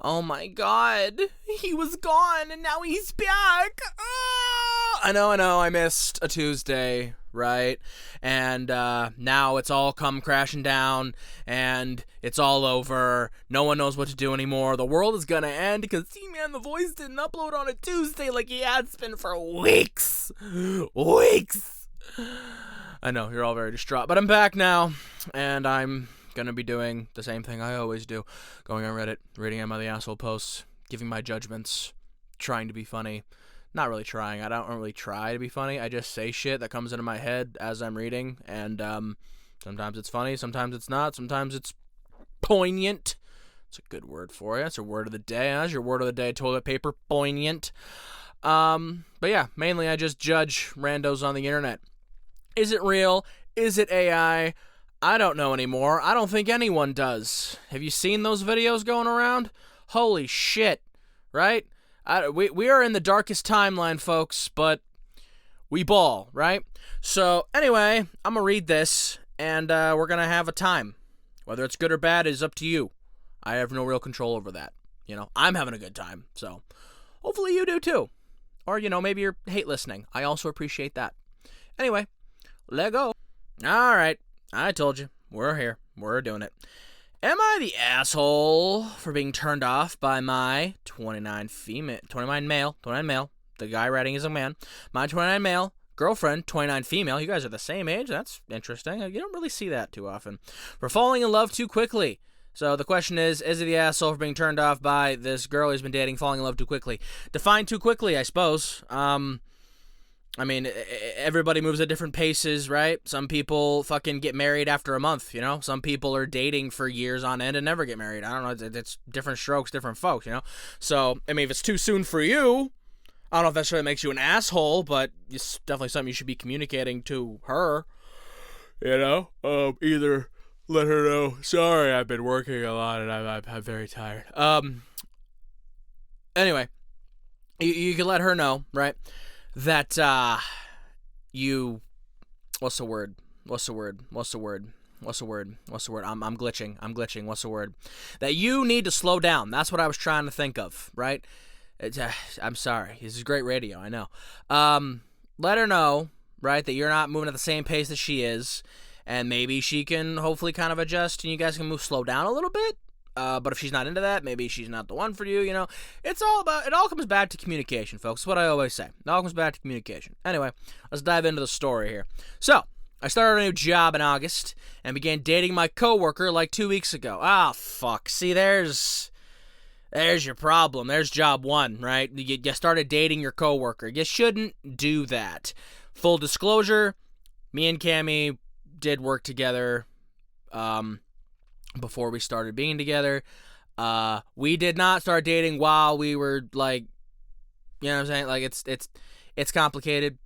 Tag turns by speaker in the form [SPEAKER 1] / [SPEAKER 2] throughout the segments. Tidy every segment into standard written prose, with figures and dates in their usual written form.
[SPEAKER 1] Oh my god, he was gone and now he's back. I know, I missed a Tuesday, right? And now it's all come crashing down and it's all over. No one knows what to do anymore. The world is gonna end because C-Man The Voice didn't upload on a Tuesday like he has been for weeks. Weeks. I know, you're all very distraught, but I'm back now and I'm gonna be doing the same thing I always do, going on Reddit, reading Am I the Asshole posts, giving my judgments, trying to be funny. Not really trying. I don't really try to be funny. I just say shit that comes into my head as I'm reading, and sometimes it's funny, sometimes it's not, sometimes it's poignant. It's a good word for you. It's a word of the day. That's your word of the day, toilet paper, poignant. But yeah, mainly I just judge randos on the internet. Is it real? Is it AI? I don't know anymore. I don't think anyone does. Have you seen those videos going around? Holy shit, right? We are in the darkest timeline, folks, but we ball, right? So, anyway, I'm going to read this, and we're going to have a time. Whether it's good or bad is up to you. I have no real control over that. You know, I'm having a good time, so hopefully you do too. Or, you know, maybe you're hate listening. I also appreciate that. Anyway, let go. All right. I told you. We're here. We're doing it. Am I the asshole for being turned off by my 29 male, the guy writing is a man, my 29 male girlfriend, 29 female, you guys are the same age, that's interesting, you don't really see that too often, for falling in love too quickly. So the question is he the asshole for being turned off by this girl he's been dating, falling in love too quickly? Define too quickly, I suppose. I mean, everybody moves at different paces, right? Some people fucking get married after a month, you know? Some people are dating for years on end and never get married. I don't know. It's different strokes, different folks, you know? So, I mean, if it's too soon for you, I don't know if that really makes you an asshole, but it's definitely something you should be communicating to her, you know? Either let her know, sorry, I've been working a lot and I'm very tired. Anyway, you can let her know, right? That you what's the word? I'm glitching. What's the word? That you need to slow down. That's what I was trying to think of, right? I'm sorry. This is great radio, I know. Let her know, right, that you're not moving at the same pace that she is, and maybe she can hopefully kind of adjust and you guys can slow down a little bit. But if she's not into that, maybe she's not the one for you, you know. It all comes back to communication, folks. That's what I always say. It all comes back to communication. Anyway, let's dive into the story here. So, I started a new job in August and began dating my coworker like 2 weeks ago. Ah, fuck. See, there's your problem. There's job one, right? You started dating your coworker. You shouldn't do that. Full disclosure, me and Cammie did work together, before we started being together. We did not start dating while we were like, you know what I'm saying? Like it's complicated.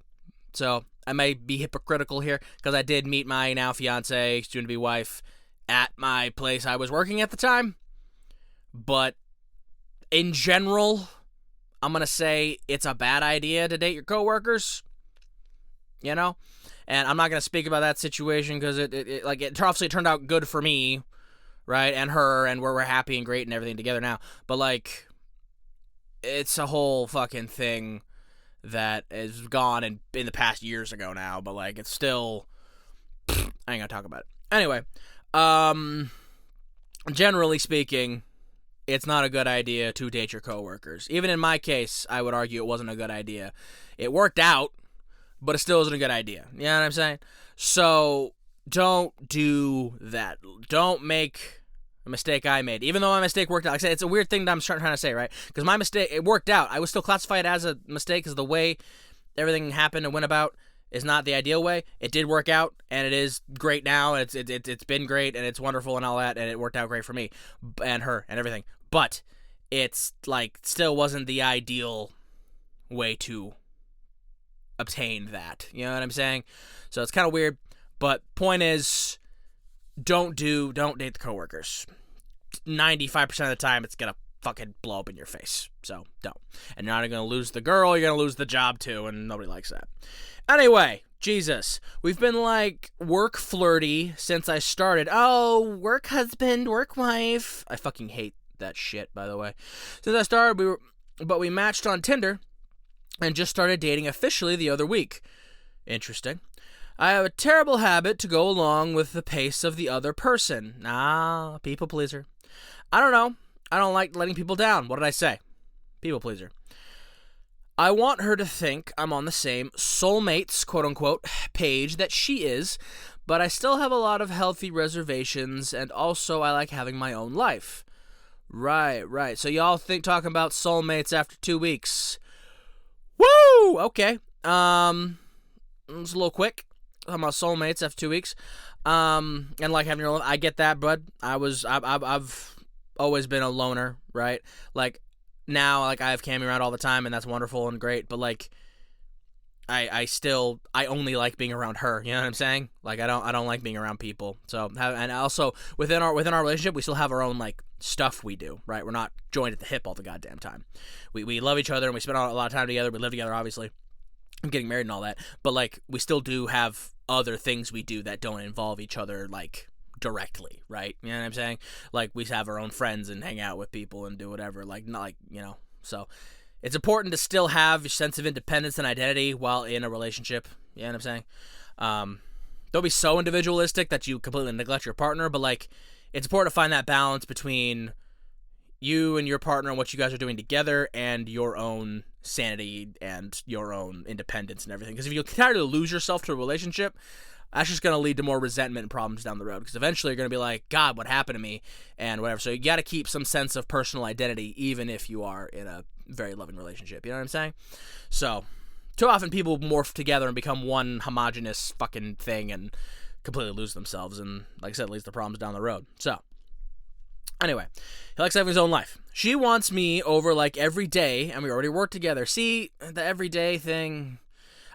[SPEAKER 1] So I might be hypocritical here because I did meet my now fiance, soon to be wife, at my place I was working at the time. But in general, I'm gonna say it's a bad idea to date your coworkers. You know, and I'm not gonna speak about that situation because it obviously turned out good for me. Right, and her, and we're happy and great and everything together now. But, like, it's a whole fucking thing that is gone in the past years ago now. But, like, it's still... I ain't gonna talk about it. Anyway, generally speaking, it's not a good idea to date your coworkers. Even in my case, I would argue it wasn't a good idea. It worked out, but it still isn't a good idea. You know what I'm saying? So... don't do that. Don't make a mistake I made. Even though my mistake worked out. Like I said, it's a weird thing that I'm trying to say, right? Because my mistake, it worked out. I would still classify it as a mistake because the way everything happened and went about is not the ideal way. It did work out, and it is great now. It's been great, and it's wonderful and all that, and it worked out great for me and her and everything. But it's, like, still wasn't the ideal way to obtain that. You know what I'm saying? So it's kind of weird. But point is, don't date the coworkers. 95% of the time, it's going to fucking blow up in your face. So, don't. And you're not going to lose the girl, you're going to lose the job too, and nobody likes that. Anyway, Jesus. We've been, like, work flirty since I started. Oh, work husband, work wife. I fucking hate that shit, by the way. Since I started, we matched on Tinder and just started dating officially the other week. Interesting. I have a terrible habit to go along with the pace of the other person. People pleaser. I don't know. I don't like letting people down. What did I say? People pleaser. I want her to think I'm on the same soulmates, quote-unquote, page that she is, but I still have a lot of healthy reservations, and also I like having my own life. Right. So y'all talking about soulmates after 2 weeks. Woo! Okay. It was a little quick. Talking about soulmates after 2 weeks. And like having your own, I get that, bud. I've always been a loner, right? Like, now, like, I have Cammy around all the time, and that's wonderful and great, but, like, I only like being around her, you know what I'm saying? Like, I don't like being around people, so, and also, within our relationship, we still have our own, like, stuff we do, right? We're not joined at the hip all the goddamn time. We love each other, and we spend a lot of time together, we live together, obviously, I'm getting married and all that, but, like, we still do have other things we do that don't involve each other, like, directly, right? You know what I'm saying? Like, we have our own friends and hang out with people and do whatever, like, not like, you know, so it's important to still have a sense of independence and identity while in a relationship, you know what I'm saying? Don't be so individualistic that you completely neglect your partner, but, like, it's important to find that balance between you and your partner and what you guys are doing together and your own sanity and your own independence and everything, because if you try to lose yourself to a relationship, that's just going to lead to more resentment and problems down the road, because eventually you're going to be like, God, what happened to me, and whatever. So you got to keep some sense of personal identity, even if you are in a very loving relationship. You know what I'm saying? So, too often people morph together and become one homogenous fucking thing and completely lose themselves, and like I said, it leads to problems down the road. So, anyway, he likes having his own life. She wants me over, like, every day, and we already work together. See, the everyday thing,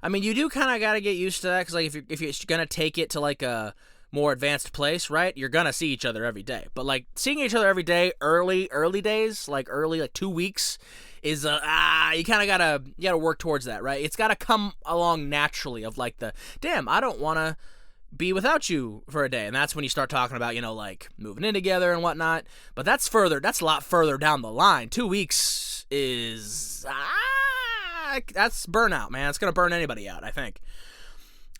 [SPEAKER 1] I mean, you do kind of got to get used to that, because, like, if you're going to take it to, like, a more advanced place, right, you're going to see each other every day. But, like, seeing each other every day, early days, like, 2 weeks, is, you kind of got to work towards that, right? It's got to come along naturally of, like, damn, I don't want to be without you for a day. And that's when you start talking about, you know, like, moving in together and whatnot. But that's a lot further down the line. 2 weeks is, that's burnout, man. It's going to burn anybody out, I think.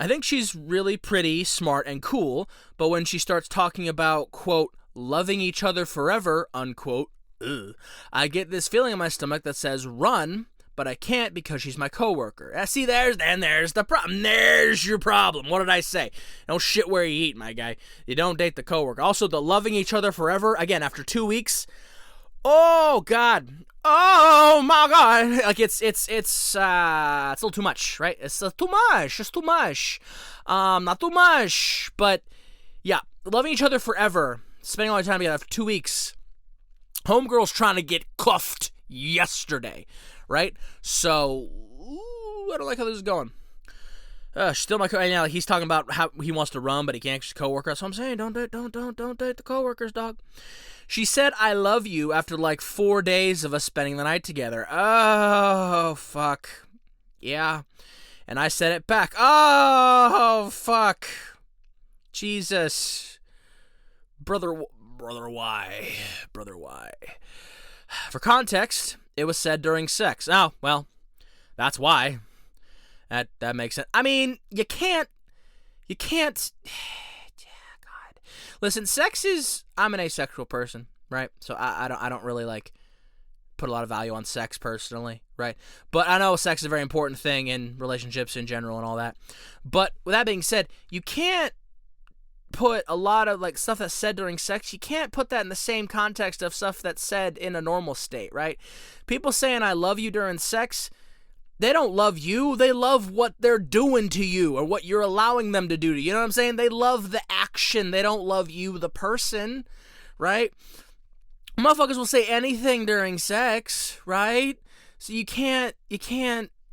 [SPEAKER 1] I think she's really pretty, smart, and cool, but when she starts talking about, quote, loving each other forever, unquote, I get this feeling in my stomach that says run, but I can't because she's my coworker. See, there's the problem. There's your problem. What did I say? Don't shit where you eat, my guy. You don't date the coworker. Also, the loving each other forever, again, after 2 weeks, oh, God. Oh my God! Like it's a little too much, right? It's too much. It's too much. Not too much, but yeah, loving each other forever, spending all your time together for 2 weeks. Homegirl's trying to get cuffed yesterday, right? So I don't like how this is going. Still my yeah, he's talking about how he wants to run, but he can't. She's a coworker. So I'm saying, don't date the coworkers, dog. She said, I love you after like 4 days of us spending the night together. Oh, fuck. Yeah. And I said it back. Oh, fuck. Jesus. Brother, why? Brother, why? For context, it was said during sex. Oh, well, that's why. That makes sense. I mean, you can't. Listen, I'm an asexual person, right? So I don't really, like, put a lot of value on sex personally, right? But I know sex is a very important thing in relationships in general and all that. But with that being said, you can't put a lot of, like, stuff that's said during sex, you can't put that in the same context of stuff that's said in a normal state, right? People saying I love you during sex, they don't love you. They love what they're doing to you or what you're allowing them to do to you. You know what I'm saying? They love the action. They don't love you, the person, right? Motherfuckers will say anything during sex, right? So you can't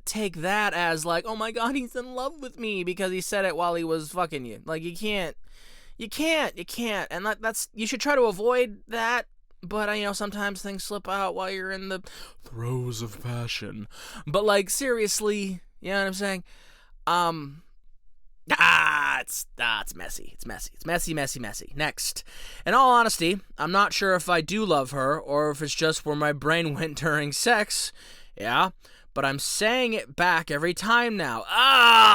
[SPEAKER 1] take that as like, oh my God, he's in love with me because he said it while he was fucking you. Like, you can't. And that's, you should try to avoid that. But, sometimes things slip out while you're in the throes of passion. But, like, seriously, you know what I'm saying? it's messy. It's messy. It's messy, messy, messy. Next. In all honesty, I'm not sure if I do love her or if it's just where my brain went during sex. Yeah, but I'm saying it back every time now.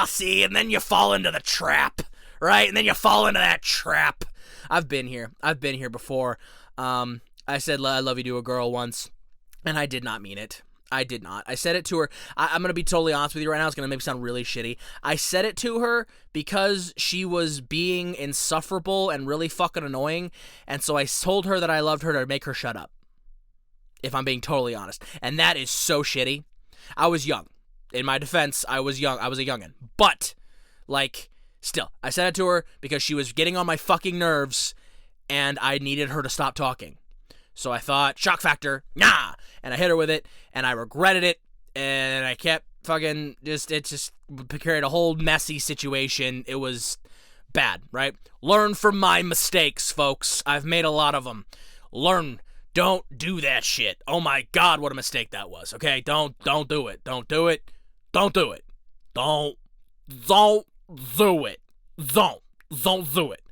[SPEAKER 1] See, and then you fall into the trap, right? And then you fall into that trap. I've been here. I've been here before. I said I love you to a girl once, and I did not mean it. I did not. I said it to her. I'm going to be totally honest with you right now. It's going to make me sound really shitty. I said it to her because she was being insufferable and really fucking annoying, and so I told her that I loved her to make her shut up, if I'm being totally honest. And that is so shitty. I was young. In my defense, I was young. I was a youngin'. But, like, still, I said it to her because she was getting on my fucking nerves, and I needed her to stop talking. So I thought, shock factor, nah! And I hit her with it, and I regretted it, and I kept fucking it just created a whole messy situation. It was bad, right? Learn from my mistakes, folks. I've made a lot of them. Learn. Don't do that shit. Oh my God, what a mistake that was, okay? Don't do it. Don't do it. Don't do it. Don't do it. Don't do it.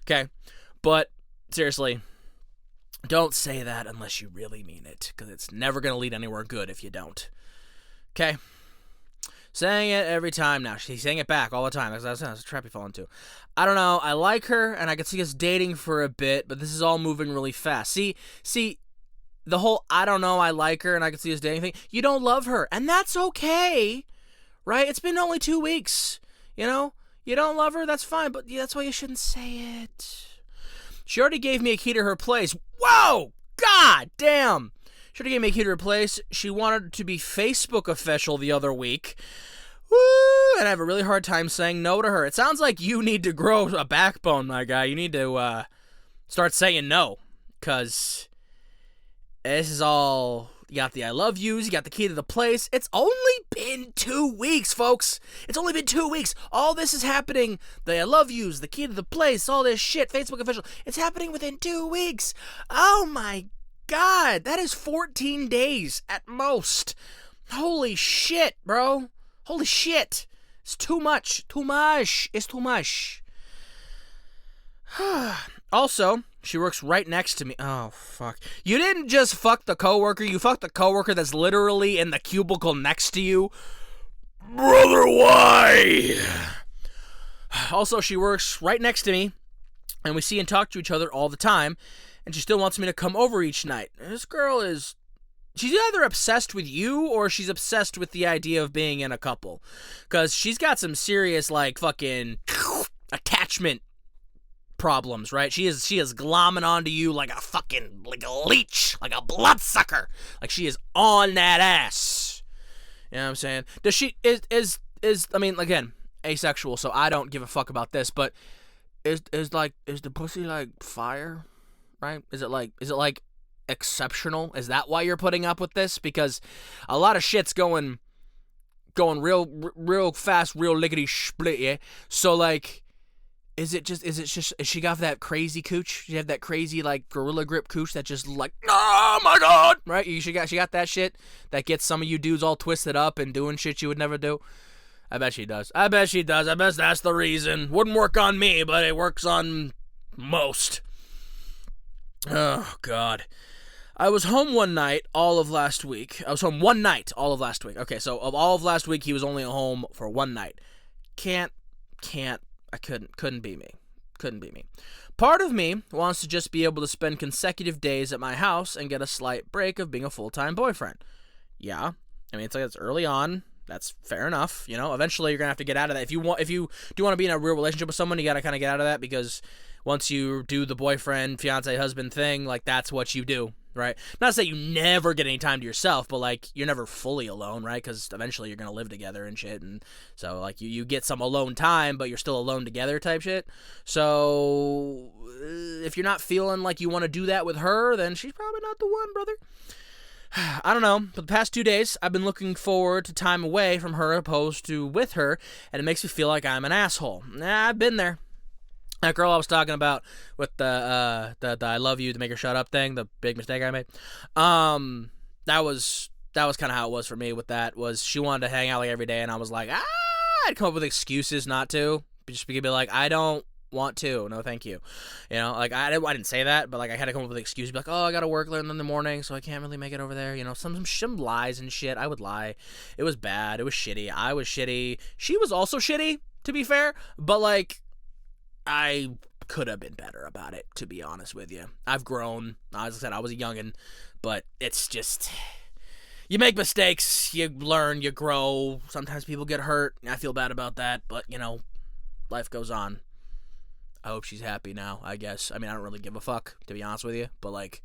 [SPEAKER 1] Okay? But, seriously, don't say that unless you really mean it, because it's never going to lead anywhere good if you don't. Okay? Saying it every time now. She's saying it back all the time. That's a trap you fall into. I don't know. I like her, and I could see us dating for a bit, but this is all moving really fast. See, the whole I don't know, I like her, and I could see us dating thing. You don't love her, and that's okay, right? It's been only 2 weeks, you know? You don't love her, that's fine, but that's why you shouldn't say it. She already gave me a key to her place. Whoa! God damn! She already gave me a key to her place. She wanted to be Facebook official the other week. Woo! And I have a really hard time saying no to her. It sounds like you need to grow a backbone, my guy. You need to start saying no. Because this is all... You got the I love yous, you got the key to the place. It's only been 2 weeks, folks. It's only been 2 weeks. All this is happening. The I love yous, the key to the place, all this shit, Facebook official. It's happening within 2 weeks. Oh my God. That is 14 days at most. Holy shit, bro. Holy shit. It's too much. Too much. It's too much. Also, she works right next to me. Oh, fuck. You didn't just fuck the coworker. You fucked the coworker that's literally in the cubicle next to you. Brother, why? Also, she works right next to me, and we see and talk to each other all the time, and she still wants me to come over each night. This girl is... She's either obsessed with you or she's obsessed with the idea of being in a couple. Because she's got some serious, like, fucking attachment problems, right? She is glomming onto you like a fucking, like a leech, like a bloodsucker. Like she is on that ass. You know what I'm saying? Does she, is I mean, again, asexual, so I don't give a fuck about this, but is the pussy like fire, right? Is it like exceptional? Is that why you're putting up with this? Because a lot of shit's going real fast, real lickety split, yeah? So like, is she got that crazy cooch? She have that crazy like gorilla grip cooch that just like, oh my God, right? She got that shit that gets some of you dudes all twisted up and doing shit you would never do. I bet she does. I bet that's the reason. Wouldn't work on me, but it works on most. Oh God. I was home one night all of last week. Okay, so of all of last week, he was only home for one night. Couldn't be me. Part of me wants to just be able to spend consecutive days at my house and get a slight break of being a full-time boyfriend. Yeah, I mean, it's early on. That's fair enough. You know, eventually you're gonna have to get out of that. If you do want to be in a real relationship with someone, you gotta kind of get out of that, because once you do the boyfriend, fiance, husband thing, like that's what you do. Right? Not to say you never get any time to yourself, but like you're never fully alone, right? Because eventually you're gonna live together and shit, and so like you get some alone time, but you're still alone together type shit. So if you're not feeling like you want to do that with her, then she's probably not the one, brother. I don't know. For the past 2 days, I've been looking forward to time away from her opposed to with her, and it makes me feel like I'm an asshole. I've been there. That girl I was talking about with the I love you to make her shut up thing, the big mistake I made. That was kind of how it was for me with that. Was she wanted to hang out like every day, and I was like, I'd come up with excuses not to, just be like, I don't want to. No, thank you. You know, like I didn't say that, but like I had to come up with an excuse, be like, oh, I gotta work later in the morning, so I can't really make it over there. You know, some lies and shit. I would lie. It was bad. It was shitty. I was shitty. She was also shitty, to be fair, but like I could have been better about it, to be honest with you. I've grown. As I said, I was a youngin', but it's just, you make mistakes, you learn, you grow. Sometimes people get hurt. I feel bad about that, but you know, life goes on. I hope she's happy now, I guess. I mean, I don't really give a fuck, to be honest with you, but like,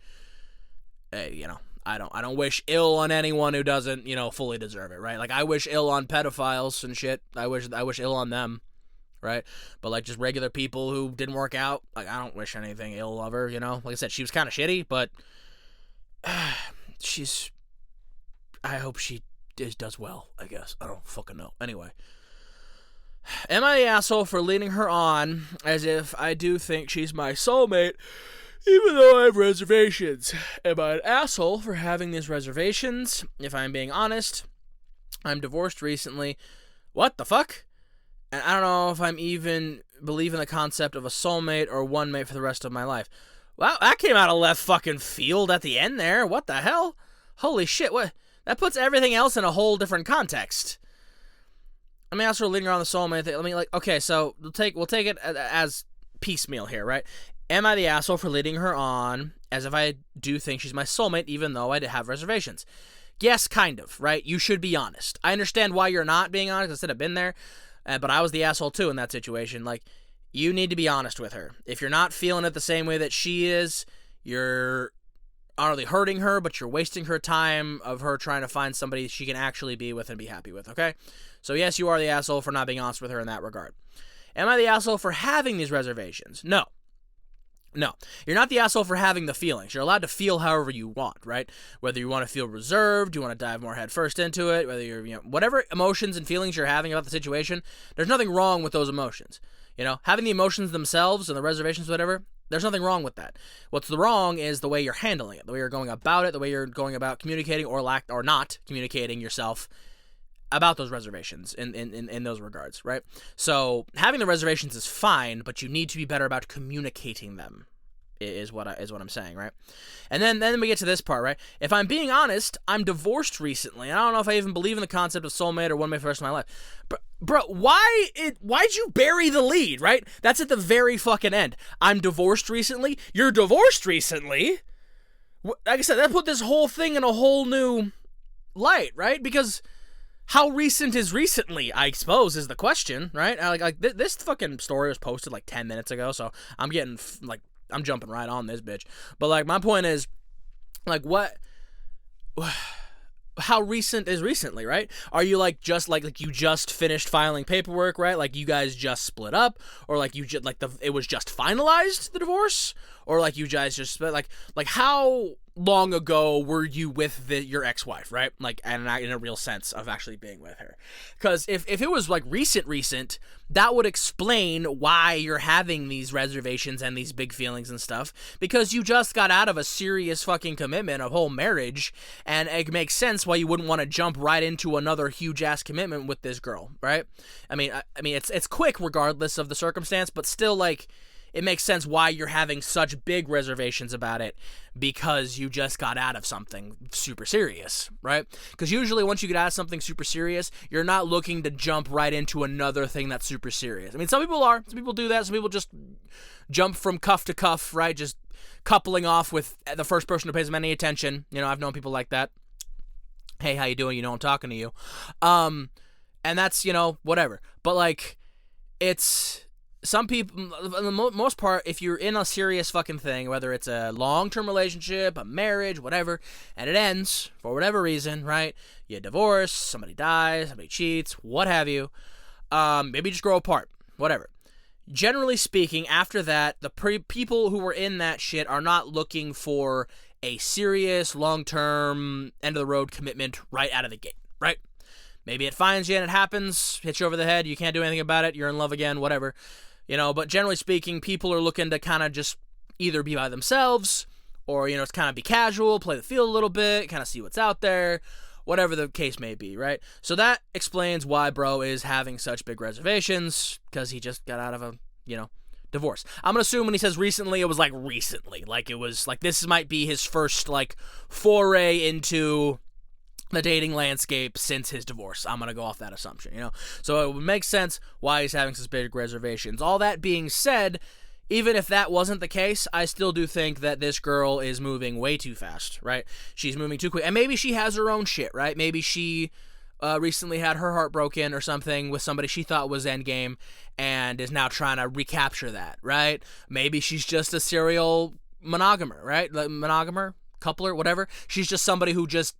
[SPEAKER 1] hey, you know, I don't wish ill on anyone who doesn't, you know, fully deserve it, right? Like, I wish ill on pedophiles and shit. I wish ill on them, right? But like, just regular people who didn't work out, like, I don't wish anything ill of her, you know? Like I said, she was kind of shitty, but I hope she does well, I guess. I don't fucking know. Anyway. Am I the asshole for leading her on as if I do think she's my soulmate, even though I have reservations? Am I an asshole for having these reservations? If I'm being honest, I'm divorced recently. What the fuck? And I don't know if I'm even believe in the concept of a soulmate or one mate for the rest of my life. Wow, that came out of left fucking field at the end there. What the hell? Holy shit, what? That puts everything else in a whole different context. I mean, also leading her on the soulmate thing. I mean, like, okay, so we'll take it as piecemeal here, right? Am I the asshole for leading her on as if I do think she's my soulmate, even though I have reservations? Yes, kind of, right? You should be honest. I understand why you're not being honest. I said I've been there, but I was the asshole too in that situation. Like, you need to be honest with her. If you're not feeling it the same way that she is, you're not really hurting her, but you're wasting her time of her trying to find somebody she can actually be with and be happy with, okay? So yes, you are the asshole for not being honest with her in that regard. Am I the asshole for having these reservations? No. No. You're not the asshole for having the feelings. You're allowed to feel however you want, right? Whether you want to feel reserved, you want to dive more head first into it, whether you're, whatever emotions and feelings you're having about the situation, there's nothing wrong with those emotions. You know, having the emotions themselves and the reservations, whatever, there's nothing wrong with that. What's the wrong is the way you're handling it, the way you're going about it, the way you're going about communicating or not communicating yourself about those reservations in those regards, right? So having the reservations is fine, but you need to be better about communicating them, is what I'm saying, right? And then we get to this part, right? If I'm being honest, I'm divorced recently. I don't know if I even believe in the concept of soulmate or one mate for the rest of my life. But, bro, why'd you bury the lead, right? That's at the very fucking end. I'm divorced recently. You're divorced recently. Like I said, that put this whole thing in a whole new light, right? Because how recent is recently, I suppose, is the question, right? This fucking story was posted like 10 minutes ago, so I'm getting, like, I'm jumping right on this bitch. But, like, my point is, like, how recent is recently, right? Are you, like, just, like you just finished filing paperwork, right? Like, you guys just split up? Or, like, you just, like, it was just finalized, the divorce? Or, like, you guys just split, like, how long ago were you with your ex-wife, right? Like, and in a real sense of actually being with her. Because if it was, like, recent, that would explain why you're having these reservations and these big feelings and stuff. Because you just got out of a serious fucking commitment, a whole marriage, and it makes sense why you wouldn't want to jump right into another huge-ass commitment with this girl, right? I mean, it's quick regardless of the circumstance, but still, like, it makes sense why you're having such big reservations about it, because you just got out of something super serious, right? Because usually once you get out of something super serious, you're not looking to jump right into another thing that's super serious. I mean, some people are. Some people do that. Some people just jump from cuff to cuff, right? Just coupling off with the first person who pays them any attention. You know, I've known people like that. Hey, how you doing? You know I'm talking to you. And that's, whatever. But, like, it's... Some people, for the most part, if you're in a serious fucking thing, whether it's a long-term relationship, a marriage, whatever, and it ends for whatever reason, right? You divorce, somebody dies, somebody cheats, what have you. Maybe just grow apart, whatever. Generally speaking, after that, the people who were in that shit are not looking for a serious, long-term, end-of-the-road commitment right out of the gate, right? Maybe it finds you and it happens, hits you over the head, you can't do anything about it, you're in love again, whatever. But generally speaking, people are looking to kind of just either be by themselves or, it's kind of be casual, play the field a little bit, kind of see what's out there, whatever the case may be, right? So that explains why bro is having such big reservations, because he just got out of a, divorce. I'm gonna assume when he says recently, it was like recently. Like it was like this might be his first like foray into the dating landscape since his divorce. I'm gonna go off that assumption, So it would make sense why he's having such big reservations. All that being said, even if that wasn't the case, I still do think that this girl is moving way too fast, right? She's moving too quick. And maybe she has her own shit, right? Maybe she recently had her heart broken or something with somebody she thought was endgame and is now trying to recapture that, right? Maybe she's just a serial monogamer, right? Like monogamer, coupler, whatever. She's just somebody who just,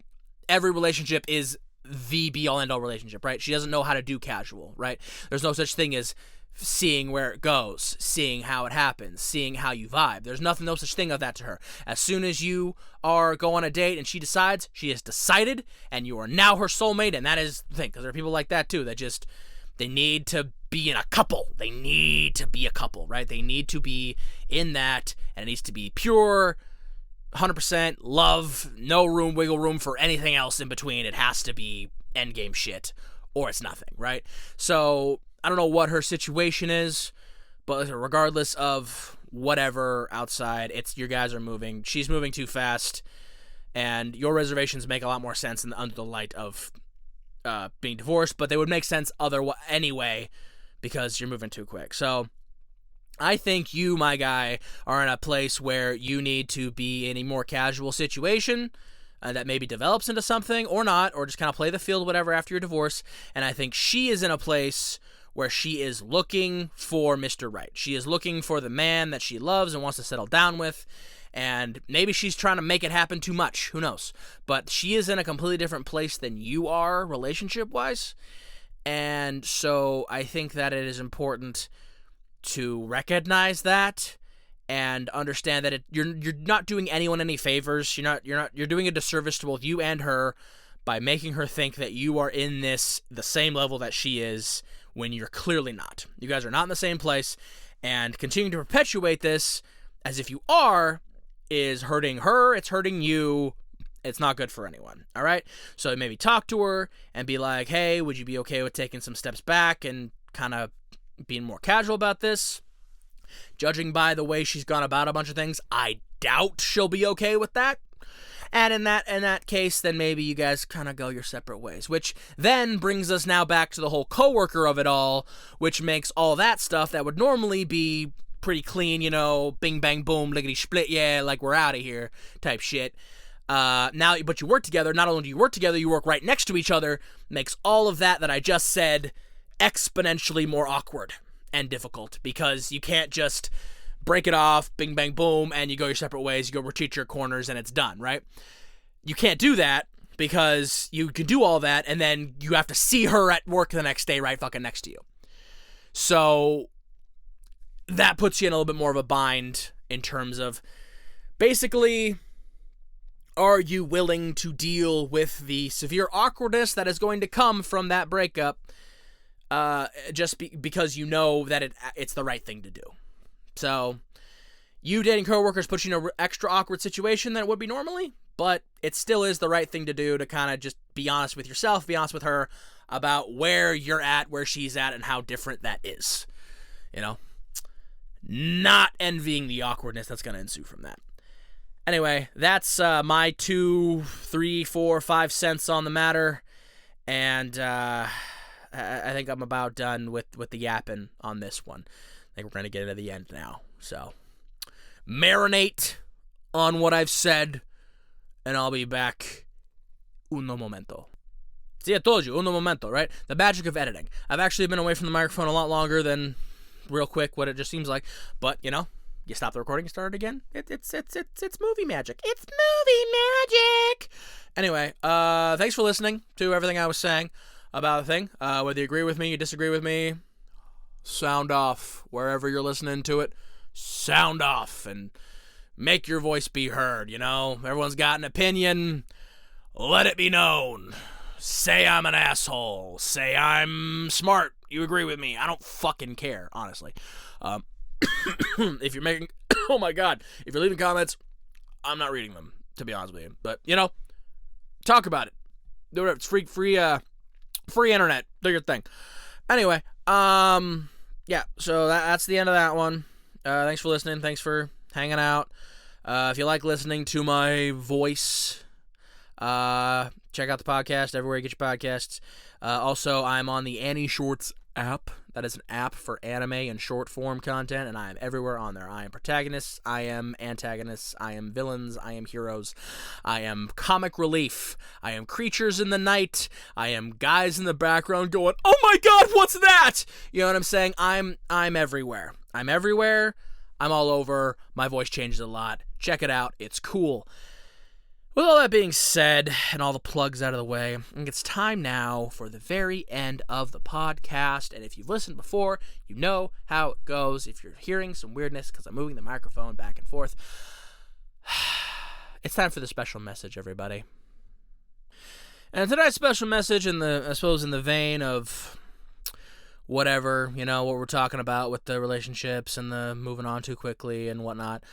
[SPEAKER 1] every relationship is the be-all end-all relationship, right? She doesn't know how to do casual, right? There's no such thing as seeing where it goes, seeing how it happens, seeing how you vibe. There's no such thing of that to her. As soon as you are go on a date and she decides, she has decided, and you are now her soulmate, and that is the thing, because there are people like that too, that just, they need to be in a couple. They need to be a couple, right? They need to be in that, and it needs to be pure, 100% love, no wiggle room for anything else in between. It has to be endgame shit, or it's nothing, right? So I don't know what her situation is, but regardless of whatever outside, it's your guys are moving. She's moving too fast, and your reservations make a lot more sense under the light of being divorced, but they would make sense anyway because you're moving too quick. So I think you, my guy, are in a place where you need to be in a more casual situation that maybe develops into something or not, or just kind of play the field, whatever, after your divorce. And I think she is in a place where she is looking for Mr. Right. She is looking for the man that she loves and wants to settle down with, and maybe she's trying to make it happen too much. Who knows? But she is in a completely different place than you are relationship-wise, and so I think that it is important to recognize that and understand that you're not doing anyone any favors. You're doing a disservice to both you and her by making her think that you are in this the same level that she is, when you're clearly not. You guys are not in the same place, and continuing to perpetuate this as if you are is hurting her, it's hurting you, it's not good for anyone, all right? So maybe talk to her and be like, hey, would you be okay with taking some steps back and kind of being more casual about this? Judging by the way she's gone about a bunch of things, I doubt she'll be okay with that. And in that case, then maybe you guys kind of go your separate ways, which then brings us now back to the whole coworker of it all, which makes all that stuff that would normally be pretty clean, bing, bang, boom, lickety split, yeah, like we're out of here type shit. Now, but you work together. Not only do you work together, you work right next to each other, makes all of that I just said exponentially more awkward and difficult, because you can't just break it off, bing, bang, boom, and you go your separate ways, you go retreat your corners, and it's done, right? You can't do that because you can do all that, and then you have to see her at work the next day right fucking next to you. So that puts you in a little bit more of a bind in terms of, basically, are you willing to deal with the severe awkwardness that is going to come from that breakup because you know that it's the right thing to do? So, you dating coworkers puts you in an extra awkward situation than it would be normally, but it still is the right thing to do to kind of just be honest with yourself, be honest with her about where you're at, where she's at, and how different that is. Not envying the awkwardness that's going to ensue from that. Anyway, that's my 2, 3, 4, 5 cents on the matter, and I think I'm about done with the yapping on this one. I think we're going to get into the end now. So, marinate on what I've said, and I'll be back uno momento. See, I told you, uno momento, right? The magic of editing. I've actually been away from the microphone a lot longer than real quick what it just seems like. But, you stop the recording and start it again. It's movie magic. It's movie magic! Anyway, thanks for listening to everything I was saying about the thing. Whether you agree with me, you disagree with me, sound off wherever you're listening to it. Sound off and make your voice be heard, Everyone's got an opinion. Let it be known. Say I'm an asshole. Say I'm smart. You agree with me. I don't fucking care, honestly. If you're making... oh my God. If you're leaving comments, I'm not reading them, to be honest with you. But, talk about it. Do whatever. It's free internet. Do your thing. Anyway, yeah, so that's the end of that one. Thanks for listening. Thanks for hanging out. If you like listening to my voice, check out the podcast everywhere you get your podcasts. Also, I'm on the Annie Shorts app. That is an app for anime and short form content, and I am everywhere on there. I am protagonists, I am antagonists, I am villains, I am heroes, I am comic relief, I am creatures in the night, I am guys in the background going, "Oh my god, what's that?" You know what I'm saying? I'm everywhere. I'm everywhere. I'm all over. My voice changes a lot. Check it out. It's cool. With all that being said, and all the plugs out of the way, I think it's time now for the very end of the podcast. And if you've listened before, you know how it goes. If you're hearing some weirdness because I'm moving the microphone back and forth, it's time for the special message, everybody. And tonight's special message, in the vein of whatever, what we're talking about with the relationships and the moving on too quickly and whatnot.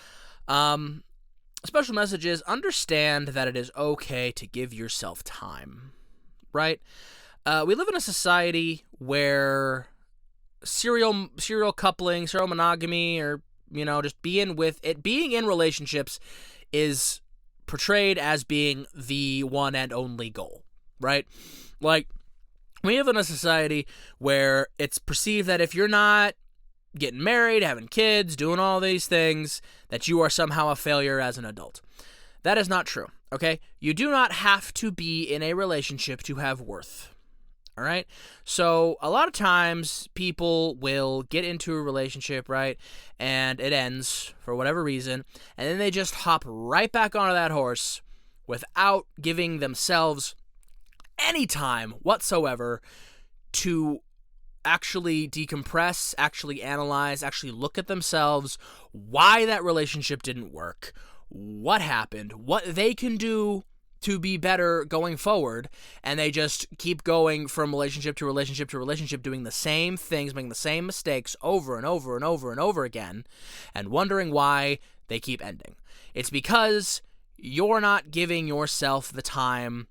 [SPEAKER 1] Special message is, understand that it is okay to give yourself time, right? We live in a society where serial coupling, serial monogamy, or, just being in relationships is portrayed as being the one and only goal, right? Like, we live in a society where it's perceived that if you're not getting married, having kids, doing all these things, that you are somehow a failure as an adult. That is not true, okay? You do not have to be in a relationship to have worth, all right? So a lot of times people will get into a relationship, right, and it ends for whatever reason, and then they just hop right back onto that horse without giving themselves any time whatsoever to actually decompress, actually analyze, actually look at themselves, why that relationship didn't work, what happened, what they can do to be better going forward, and they just keep going from relationship to relationship to relationship, doing the same things, making the same mistakes over and over and over and over again, and wondering why they keep ending. It's because you're not giving yourself the time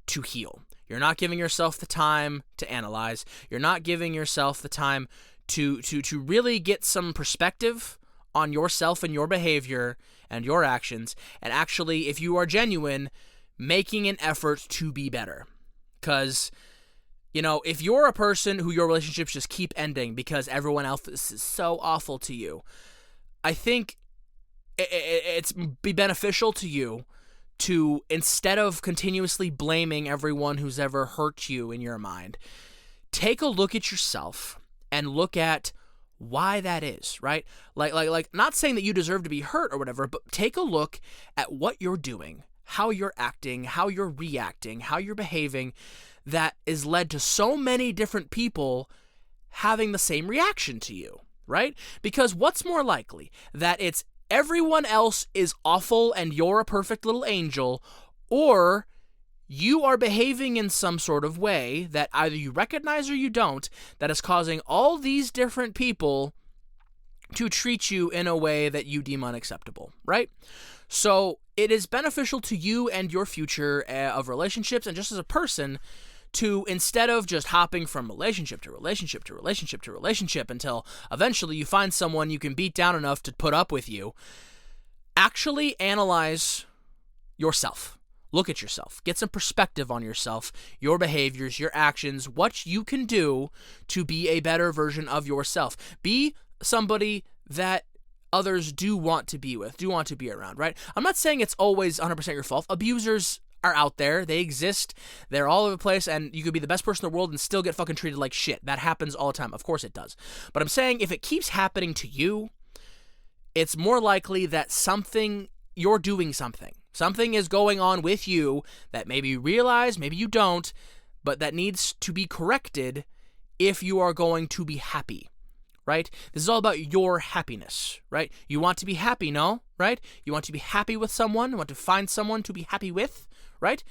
[SPEAKER 1] to heal. You're not giving yourself the time to analyze. You're not giving yourself the time to really get some perspective on yourself and your behavior and your actions, and actually, if you are genuine, making an effort to be better. Because, if you're a person who your relationships just keep ending because everyone else is so awful to you, I think it's be beneficial to you to, instead of continuously blaming everyone who's ever hurt you in your mind, take a look at yourself and look at why that is, right? Like not saying that you deserve to be hurt or whatever, but take a look at what you're doing, how you're acting, how you're reacting, how you're behaving, that is led to so many different people having the same reaction to you, right? Because what's more likely, that it's everyone else is awful and you're a perfect little angel, or you are behaving in some sort of way that either you recognize or you don't, that is causing all these different people to treat you in a way that you deem unacceptable, right? So it is beneficial to you and your future of relationships, and just as a person, to, instead of just hopping from relationship to relationship to relationship to relationship until eventually you find someone you can beat down enough to put up with you, actually analyze yourself. Look at yourself. Get some perspective on yourself, your behaviors, your actions, what you can do to be a better version of yourself. Be somebody that others do want to be with, do want to be around, right? I'm not saying it's always 100% your fault. Abusers are out there. They exist. They're all over the place, and you could be the best person in the world and still get fucking treated like shit. That happens all the time. Of course it does. But I'm saying if it keeps happening to you, it's more likely that you're doing something. Something is going on with you that maybe you realize, maybe you don't, but that needs to be corrected if you are going to be happy, right? This is all about your happiness, right? You want to be happy, no? Right? You want to be happy with someone, you want to find someone to be happy with, right?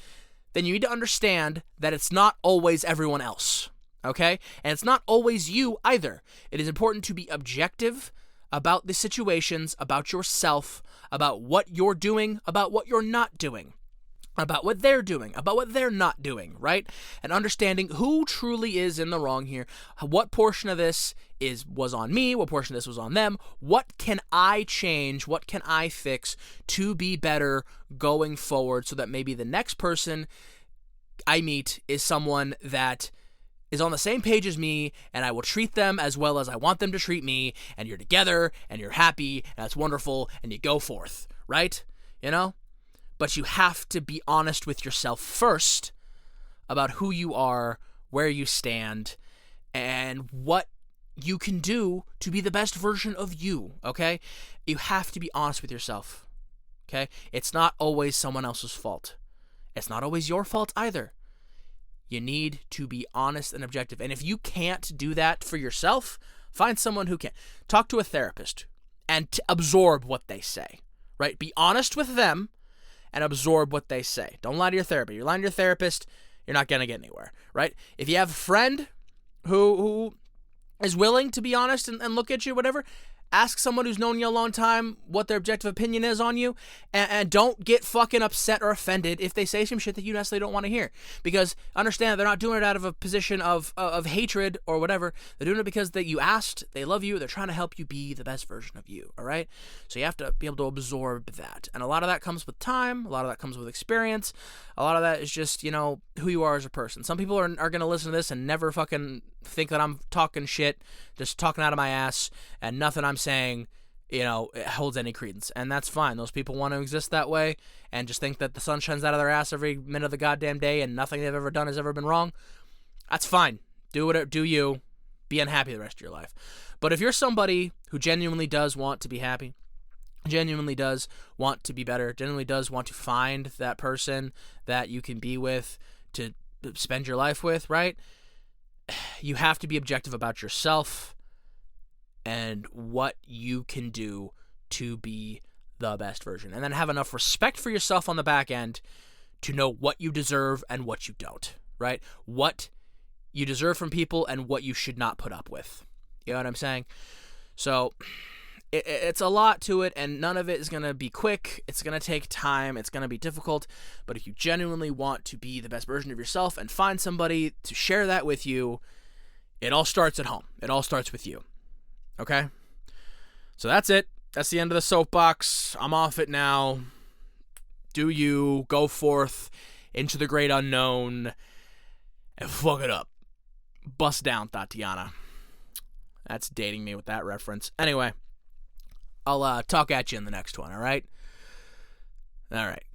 [SPEAKER 1] Then you need to understand that it's not always everyone else, okay? And it's not always you either. It is important to be objective about the situations, about yourself, about what you're doing, about what you're not doing. about what they're doing, about what they're not doing, right? And understanding who truly is in the wrong here. What portion of this was on me? What portion of this was on them? What can I change? What can I fix to be better going forward so that maybe the next person I meet is someone that is on the same page as me, and I will treat them as well as I want them to treat me, and you're together, and you're happy, and that's wonderful, and you go forth, right? You know? But you have to be honest with yourself first about who you are, where you stand, and what you can do to be the best version of you, okay? You have to be honest with yourself, okay? It's not always someone else's fault. It's not always your fault either. You need to be honest and objective. And if you can't do that for yourself, find someone who can. Talk to a therapist and absorb what they say, right? Be honest with them and absorb what they say. Don't lie to your therapist. You're lying to your therapist, you're not going to get anywhere, right? If you have a friend who is willing to be honest and look at you, whatever, ask someone who's known you a long time what their objective opinion is on you, and don't get fucking upset or offended if they say some shit that you necessarily don't want to hear. Because understand, they're not doing it out of a position of hatred or whatever. They're doing it because that you asked, they love you, they're trying to help you be the best version of you, all right? So you have to be able to absorb that. And a lot of that comes with time, a lot of that comes with experience, a lot of that is just, you know, who you are as a person. Some people are going to listen to this and never fucking think that I'm talking shit, just talking out of my ass, and nothing I'm saying, you know, it holds any credence. And that's fine. Those people want to exist that way and just think that the sun shines out of their ass every minute of the goddamn day and nothing they've ever done has ever been wrong. That's fine. Do you. Be unhappy the rest of your life. But if you're somebody who genuinely does want to be happy, genuinely does want to be better, genuinely does want to find that person that you can be with, to spend your life with, right? You have to be objective about yourself and what you can do to be the best version. And then have enough respect for yourself on the back end to know what you deserve and what you don't, right? What you deserve from people and what you should not put up with. You know what I'm saying? So it's a lot to it, and none of it is going to be quick. It's going to take time. It's going to be difficult. But if you genuinely want to be the best version of yourself and find somebody to share that with you, it all starts at home. It all starts with you. Okay? So that's it. That's the end of the soapbox. I'm off it now. Do you. Go forth into the great unknown and fuck it up. Bust down, Tatiana. That's dating me with that reference. Anyway, I'll talk at you in the next one, all right? All right.